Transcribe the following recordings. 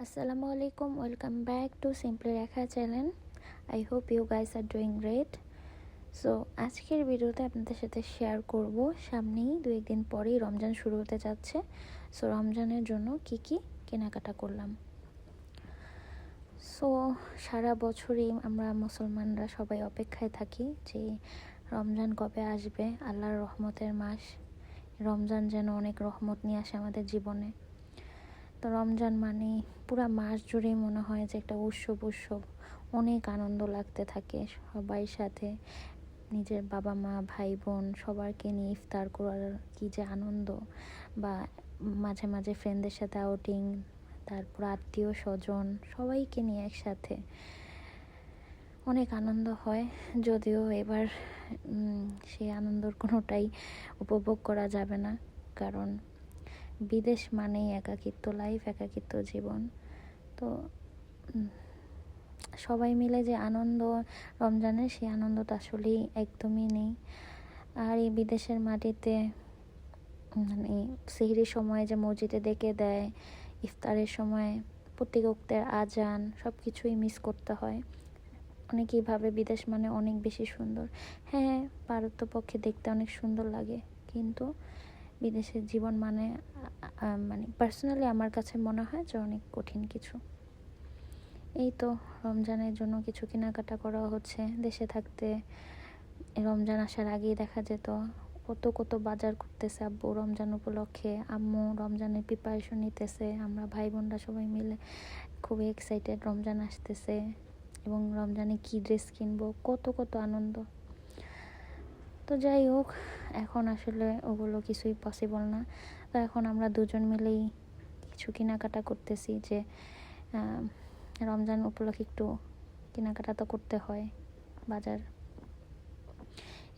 Assalamu alaikum, welcome back to Simply Rekha channel. I hope you guys are doing great. So আজকের ভিডিওতে আপনাদের সাথে share করব সামনেই 2-1 দিন পরেই রমজান শুরু হতে যাচ্ছে। সো রমজানের জন্য কি কি কেনাকাটা করলাম। সো সারা বছরই আমরা মুসলমানরা সবাই অপেক্ষায় থাকি যে রমজান কবে আসবে। আল্লাহর রহমতের মাস, রমজান যেন অনেক রহমত নিয়ে আসে আমাদের জীবনে। তো রমজান মানে পুরা মাস জুড়েই মনে হয় যে একটা উৎসব অনেক আনন্দ লাগতে থাকে সবাই সাথে, নিজের বাবা মা ভাই বোন সবাইকে নিয়ে ইফতার করার কি যে আনন্দ, বা মাঝে মাঝে ফ্রেন্ডদের সাথে আউটিং, তারপর আত্মীয় স্বজন সবাইকে নিয়ে একসাথে অনেক আনন্দ হয়। যদিও এবার সেই আনন্দর কোনোটাই উপভোগ করা যাবে না, কারণ বিদেশ মানেই একাকিত্ব লাইফ, একাকিত্ব জীবন। তো সবাই মিলে যে আনন্দ রমজানের, সেই আনন্দটা আসলেই একদমই নেই। আর এই বিদেশের মাটিতে মানে সেহরির সময় যে মসজিদে ডেকে দেয়, ইফতারের সময় প্রত্যেক ওয়াক্তের আজান, সব কিছুই মিস করতে হয়। অনেকেই ভাবে বিদেশ মানে অনেক বেশি সুন্দর। হ্যাঁ, পারতপক্ষে দেখতে অনেক সুন্দর লাগে, কিন্তু বিদেশের জীবন মানে পার্সোনালি আমার কাছে মনে হয় যে অনেক কঠিন কিছু। এই তো রমজানের জন্য কিছু কেনাকাটা করা হচ্ছে। দেশে থাকতে রমজান আসার আগেই দেখা যেত কত বাজার করতেছে আব্বু রমজান উপলক্ষে, আম্মু রমজানের প্রিপারেশন নিতেছে, আমরা ভাই বোনরা সবাই মিলে খুবই এক্সাইটেড রমজান আসতেছে এবং রমজানে কি ড্রেস কিনবো, কত আনন্দ। তো যাই হোক, এখন আসলে ওগুলো কিছুই পসিবল না। তো এখন আমরা দুজন মিলেই কিছু কেনাকাটা করতেছি যে রমজান উপলক্ষে একটু কেনাকাটা তো করতে হয়, বাজার।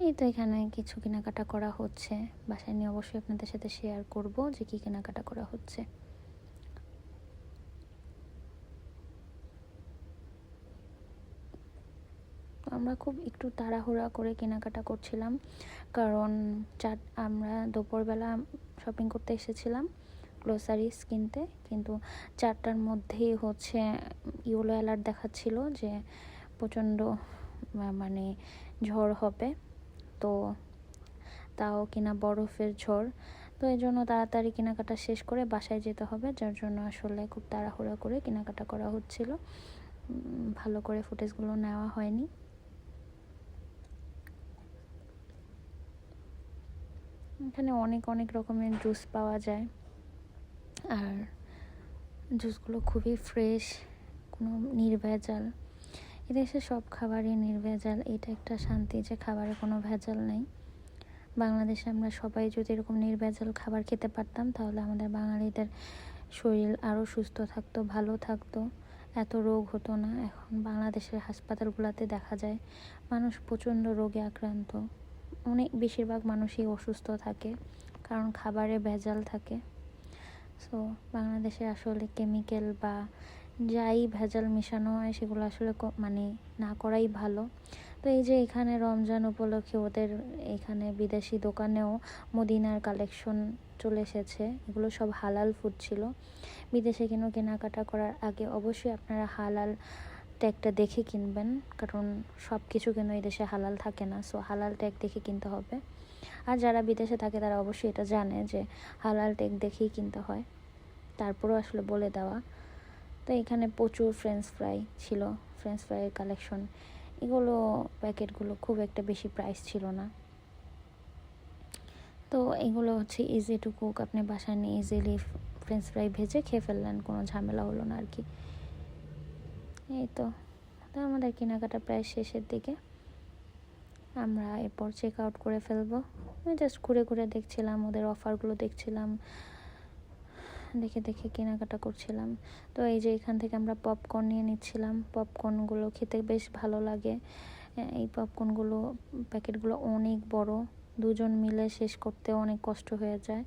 এই তো এখানে কিছু কেনাকাটা করা হচ্ছে, বাসায় নিয়ে অবশ্যই আপনাদের সাথে শেয়ার করব যে কি কেনাকাটা করা হচ্ছে। আমরা খুব একটু তাড়াহুড়া করে কেনাকাটা করছিলাম, কারণ আমরা দুপুরবেলা শপিং করতে এসেছিলাম গ্রোসারিস কিনতে, কিন্তু 4টার মধ্যেই হচ্ছে ইয়েলো অ্যালার্ট দেখাচ্ছিল যে প্রচণ্ড মানে ঝড় হবে। তো তাও কিনা বরফের ঝড়। তো এই জন্য তাড়াতাড়ি কেনাকাটা শেষ করে বাসায় যেতে হবে, যার জন্য আসলে খুব তাড়াহুড়া করে কেনাকাটা করা হচ্ছিল, ভালো করে ফুটেজগুলো নেওয়া হয়নি। এখানে অনেক রকমের জুস পাওয়া যায়, আর জুসগুলো খুবই ফ্রেশ, কোনো নির্ভেজাল। এদেশে সব খাবারই নির্ভেজাল, এটা একটা শান্তি যে খাবারে কোনো ভেজাল নেই। বাংলাদেশে আমরা সবাই যদি এরকম নির্ভেজাল খাবার খেতে পারতাম, তাহলে আমাদের বাঙালিদের শরীর আরও সুস্থ থাকতো, ভালো থাকতো, এত রোগ হতো না। এখন বাংলাদেশের হাসপাতালগুলোতে দেখা যায় মানুষ প্রচণ্ড রোগে আক্রান্ত, বেশিরভাগ মানুষই অসুস্থ থাকে, কারণ খাবারে ভেজাল থাকে। সো বাংলাদেশে আসলে কেমিক্যাল বা যাই ভেজাল মেশানো হয় সেগুলো আসলে না করাই ভালো। তো এই যে এখানে রমজান উপলক্ষে ওদের এখানে বিদেশি দোকানেও মদিনার কালেকশন চলে এসেছে, এগুলো সব হালাল ফুড ছিল। বিদেশে কেনাকাটা করার আগে অবশ্যই আপনারা হালাল ট্যাগটা দেখে কিনবেন, কারণ সব কিছু কিন্তু এই দেশে হালাল থাকে না। সো হালাল ট্যাগ দেখে কিনতে হবে। আর যারা বিদেশে থাকে তারা অবশ্যই এটা জানে যে হালাল ট্যাগ দেখেই কিনতে হয়, তারপরেও আসলে বলে দেওয়া। তো এখানে প্রচুর ফ্রেঞ্চ ফ্রাই ছিল, ফ্রেঞ্চ ফ্রাইয়ের কালেকশন। এগুলো প্যাকেটগুলো খুব একটা বেশি প্রাইস ছিল না। তো এগুলো হচ্ছে ইজি টু কুক, আপনি বাসায় নিয়ে ইজিলি ফ্রেঞ্চ ফ্রাই ভেজে খেয়ে ফেললেন, কোনো ঝামেলা হলো না আর কি। এই তো আমাদের কেনাকাটা প্রায় শেষের দিকে, আমরা এরপর চেক আউট করে ফেলবো। আমি জাস্ট ঘুরে দেখছিলাম, ওদের অফারগুলো দেখছিলাম, দেখে কেনাকাটা করছিলাম। তো এই যে এখান থেকে আমরা পপকর্ন নিয়ে নিচ্ছিলাম, পপকর্নগুলো খেতে বেশ ভালো লাগে। এই পপকর্নগুলো প্যাকেটগুলো অনেক বড়, দুজন মিলে শেষ করতে অনেক কষ্ট হয়ে যায়,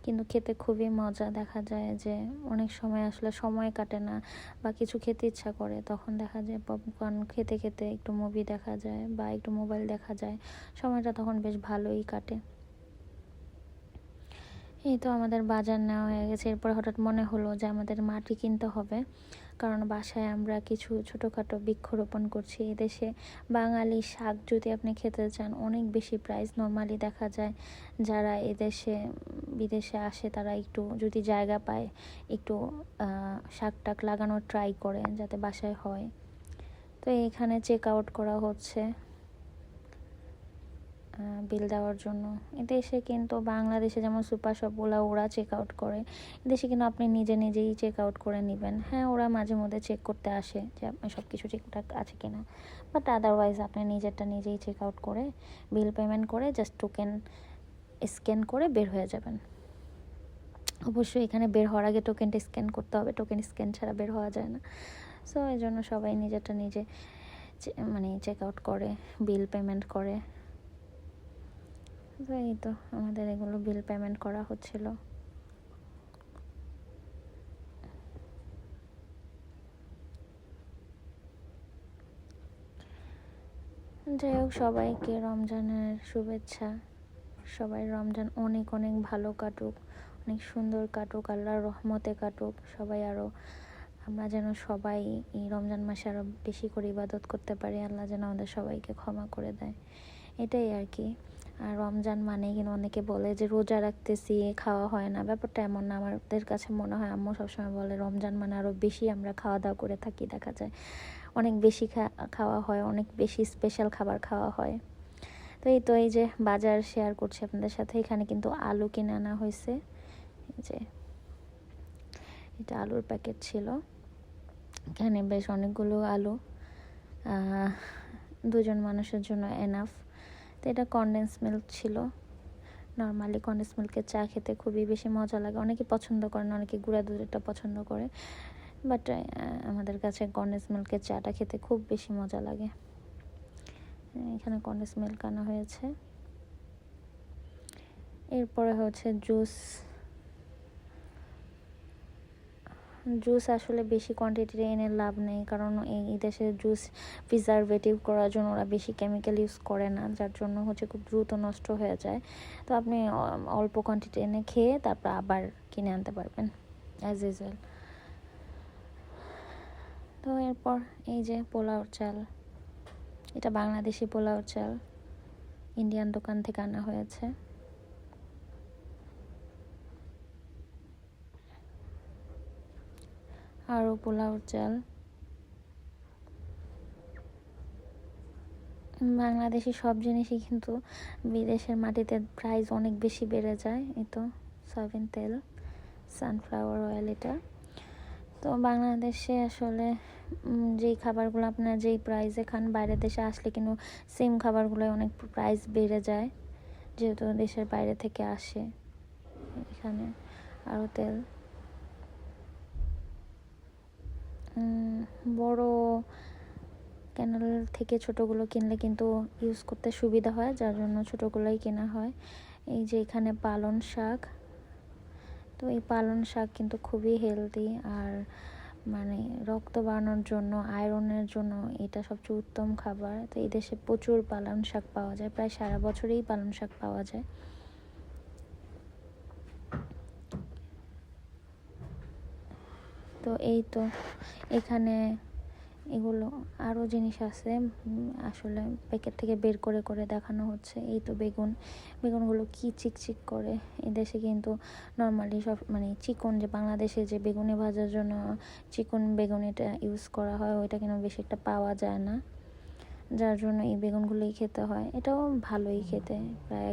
কিন্তু খেতে খুবই মজা। দেখা যায় যে অনেক সময় আসলে সময় কাটে না বা কিছু খেতে ইচ্ছা করে, তখন দেখা যায় পপকর্ন খেতে একটু মুভি দেখা যায় বা একটু মোবাইল দেখা যায়, সময়টা তখন বেশ ভালোই কাটে। এই তো আমাদের বাজার নেওয়া হয়ে গেছে। এরপর হঠাৎ মনে হলো যে আমাদের মাটি কিনতে হবে, কারণ বাসায় আমরা কিছু ছোটোখাটো বৃক্ষরোপণ করছি। এদেশে বাঙালি শাক যদি আপনি খেতে চান অনেক বেশি প্রাইস। নর্মালি দেখা যায় যারা এদেশে বিদেশে আসে তারা একটু যদি জায়গা পায় একটু শাক টাক লাগানোর ট্রাই করে যাতে বাসায় হয়। তো এখানে চেক আউট করা হচ্ছে বিল দেওয়ার জন্য। এদেশে কিন্তু বাংলাদেশে যেমন সুপার শপগুলো ওরা চেক আউট করে, এদেশে কিন্তু আপনি নিজেই চেক আউট করে নেবেন। হ্যাঁ, ওরা মাঝে মধ্যে চেক করতে আসে যে আপনার সব কিছু ঠিকঠাক আছে কিনা, বাট আদারওয়াইজ আপনি নিজেরটা নিজেই চেক আউট করে বিল পেমেন্ট করে জাস্ট টোকেন স্ক্যান করে বের হয়ে যাবেন। অবশ্যই এখানে বের হওয়ার আগে টোকেনটা স্ক্যান করতে হবে, টোকেন স্ক্যান ছাড়া বের হওয়া যায় না। সো এই জন্য সবাই নিজেরটা নিজে মানে চেক আউট করে বিল পেমেন্ট করে। তো এই তো আমাদের এগুলো বিল পেমেন্ট করা হচ্ছিল। যাই হোক, সবাইকে রমজানের শুভেচ্ছা। সবাই রমজান অনেক অনেক ভালো কাটুক, অনেক সুন্দর কাটুক, আল্লাহর রহমতে কাটুক সবাই। আরও আমরা যেন সবাই এই রমজান মাসে আরও বেশি করে ইবাদত করতে পারি, আল্লাহ যেন আমাদের সবাইকে ক্ষমা করে দেয়, এটাই আর কি। আর রমজান মানে কিন্তু অনেকে বলে যে রোজা রাখতেছি খাওয়া হয় না, ব্যাপারটা এমন না। আমাদের কাছে মনে হয়, আম্মু সবসময় বলে রমজান মানে আরও বেশি আমরা খাওয়া দাওয়া করে থাকি, দেখা যায় অনেক বেশি খাওয়া হয়, অনেক বেশি স্পেশাল খাবার খাওয়া হয়। তো এই যে বাজার শেয়ার করছি আপনাদের সাথে। এখানে কিন্তু আলু কিনে আনা হয়েছে, যে এটা আলুর প্যাকেট ছিল। এখানে বেশ অনেকগুলো আলু, দুজন মানুষের জন্য এনাফ। তো এটা কনডেন্স মিল্ক ছিল। নর্মালি কনডেন্স মিল্কের চা খেতে খুবই বেশি মজা লাগে, অনেকে পছন্দ করে না, অনেকে গুঁড়া দুধেরটা পছন্দ করে, বাট আমাদের কাছে কনডেন্স মিল্কের চাটা খেতে খুব বেশি মজা লাগে। এখানে কনডেন্স মিল্ক আনা হয়েছে। এরপরে হচ্ছে জুস আসলে বেশি কোয়ান্টিটিতে এনে লাভ নেই, কারণ এই দেশে জুস প্রিজারভেটিভ করার জন্য ওরা বেশি কেমিক্যাল ইউজ করে না, যার জন্য হচ্ছে খুব দ্রুত নষ্ট হয়ে যায়। তো আপনি অল্প কোয়ান্টিটি এনে খেয়ে তারপর আবার কিনে আনতে পারবেন অ্যাজ ইউজুয়াল। তো এরপর এই যে পোলাওর চাল, এটা বাংলাদেশি পোলাওর চাল, ইন্ডিয়ান দোকান থেকে আনা হয়েছে। আরও পোলাওর চাল। বাংলাদেশি সব জিনিসই কিন্তু বিদেশের মাটিতে প্রাইস অনেক বেশি বেড়ে যায়। এই তো সয়াবিন তেল, সানফ্লাওয়ার অয়েল এটা। তো বাংলাদেশে আসলে যেই খাবারগুলো আপনার যেই প্রাইসে খান, বাইরের দেশে আসলে কিন্তু সেম খাবারগুলো অনেক প্রাইস বেড়ে যায়, যেহেতু দেশের বাইরে থেকে আসে। এখানে আরও তেল, বড় ক্যানেল থেকে ছোটোগুলো কিনলে কিন্তু ইউজ করতে সুবিধা হয়, যার জন্য ছোটোগুলোই কেনা হয়। এই যে এখানে পালং শাক, তো এই পালং শাক কিন্তু খুবই হেলদি, আর মানে রক্ত বাড়ানোর জন্য, আয়রনের জন্য এটা সবচেয়ে উত্তম খাবার। তো এই দেশে প্রচুর পালং শাক পাওয়া যায়, প্রায় সারা বছরেই পালং শাক পাওয়া যায়। তো এই তো এখানে এগুলো আরও জিনিস আছে, আসলে প্যাকেট থেকে বের করে করে দেখানো হচ্ছে। এই তো বেগুনগুলো কি চিকচিক করে। এদেশে কিন্তু নর্মালি সব মানে চিকন, যে বাংলাদেশে যে বেগুনি ভাজার জন্য চিকন বেগুনিটা ইউজ করা হয়, ওইটা কিন্তু বেশি একটা পাওয়া যায় না, যার জন্য এই বেগুনগুলোই খেতে হয়। এটাও ভালোই খেতে, প্রায়